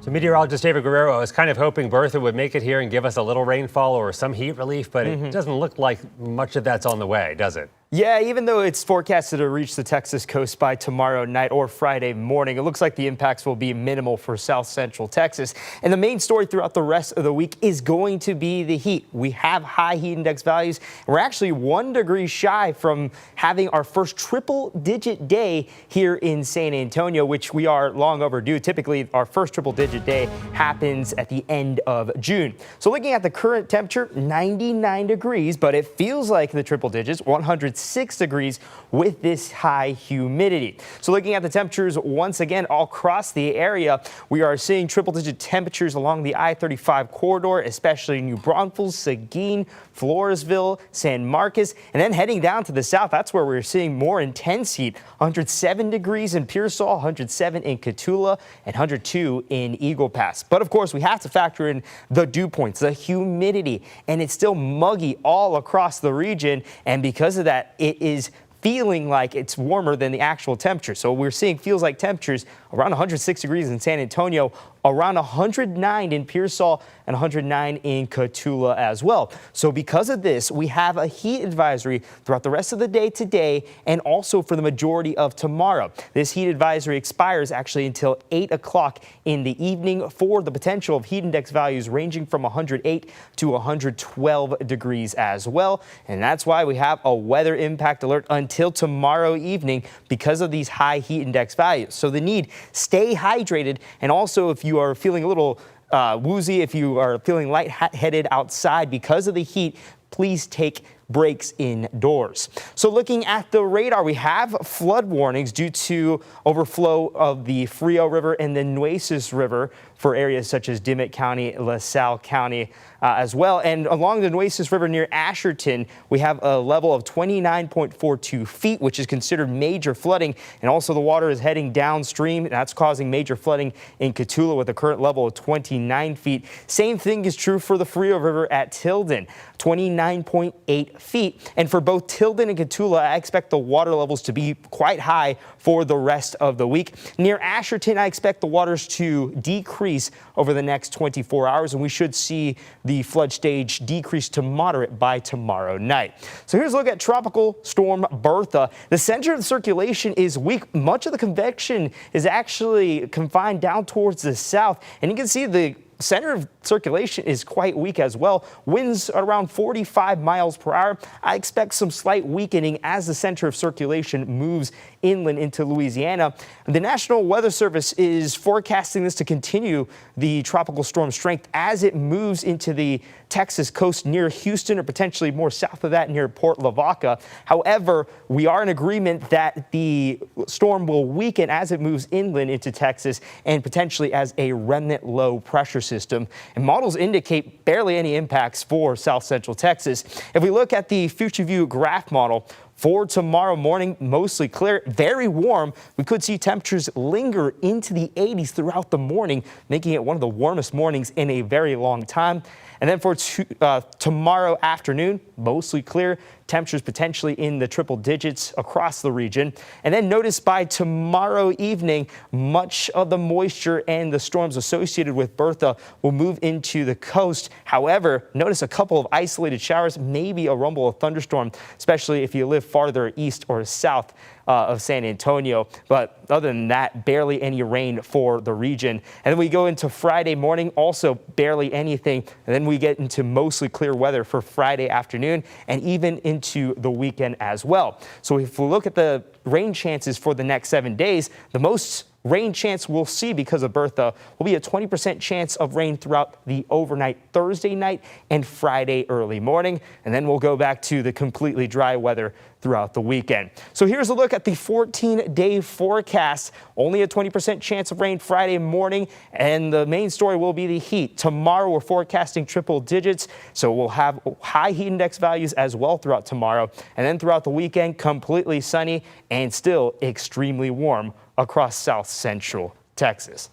So meteorologist David Guerrero, I was kind of hoping Bertha would make it here and give us a little rainfall or some heat relief, but it doesn't look like much of that's on the way, does it? Yeah, even though it's forecasted to reach the Texas coast by tomorrow night or Friday morning, it looks like the impacts will be minimal for south central Texas. And the main story throughout the rest of the week is going to be the heat. We have high heat index values. And we're actually 1 degree shy from having our first triple-digit day here in San Antonio, which we are long overdue. Typically, our first triple-digit day happens at the end of June. So looking at the current temperature, 99 degrees, but it feels like the triple digits, 106 degrees with this high humidity. So looking at the temperatures once again all across the area, we are seeing triple-digit temperatures along the I-35 corridor, especially New Braunfels, Seguin, Floresville, San Marcos, and then heading down to the south, that's where we're seeing more intense heat. 107 degrees in Pearsall, 107 in Cotulla, and 102 in Eagle Pass. But of course, we have to factor in the dew points, the humidity, and it's still muggy all across the region. And because of that, it is feeling like it's warmer than the actual temperature. So we're seeing feels like temperatures around 106 degrees in San Antonio, around 109 in Pearsall, and 109 in Cotulla as well. So because of this, we have a heat advisory throughout the rest of the day today and also for the majority of tomorrow. This heat advisory expires actually until 8 o'clock in the evening for the potential of heat index values ranging from 108 to 112 degrees as well. And that's why we have a weather impact alert until tomorrow evening because of these high heat index values. So the need, stay hydrated, and also if you are feeling a little woozy, if you are feeling lightheaded outside because of the heat, please take breaks indoors. So looking at the radar, we have flood warnings due to overflow of the Frio River and the Nueces River for areas such as Dimmitt County, LaSalle County as well. And along the Nueces River near Asherton, we have a level of 29.42 feet, which is considered major flooding. And also the water is heading downstream. That's causing major flooding in Cotulla with a current level of 29 feet. Same thing is true for the Frio River at Tilden, 29.8 feet. And for both Tilden and Cotulla, I expect the water levels to be quite high for the rest of the week. Near Asherton, I expect the waters to decrease over the next 24 hours, and we should see the flood stage decrease to moderate by tomorrow night. So here's a look at Tropical Storm Bertha. The center of the circulation is weak. Much of the convection is actually confined down towards the south, and you can see the center of circulation is quite weak as well. Winds around 45 miles per hour. I expect some slight weakening as the center of circulation moves inland into Louisiana. The National Weather Service is forecasting this to continue, the tropical storm strength, as it moves into the Texas coast near Houston or potentially more south of that near Port Lavaca. However, we are in agreement that the storm will weaken as it moves inland into Texas and potentially as a remnant low pressure system. And models indicate barely any impacts for south central Texas. If we look at the Future View graph model, for tomorrow morning, mostly clear, very warm. We could see temperatures linger into the 80s throughout the morning, making it one of the warmest mornings in a very long time. And then for tomorrow afternoon, mostly clear, temperatures potentially in the triple digits across the region. And then notice by tomorrow evening, much of the moisture and the storms associated with Bertha will move into the coast. However, notice a couple of isolated showers, maybe a rumble of thunderstorm, especially if you live farther east or south of San Antonio. But other than that, barely any rain for the region. And then we go into Friday morning, also barely anything. And then we get into mostly clear weather for Friday afternoon and even into the weekend as well. So if we look at the rain chances for the next 7 days, the most rain chance we'll see because of Bertha will be a 20% chance of rain throughout the overnight Thursday night and Friday early morning. And then we'll go back to the completely dry weather throughout the weekend. So here's a look at the 14-day forecast. Only a 20% chance of rain Friday morning, and the main story will be the heat. Tomorrow we're forecasting triple digits, so we'll have high heat index values as well throughout tomorrow. And then throughout the weekend, completely sunny and still extremely warm across south central Texas.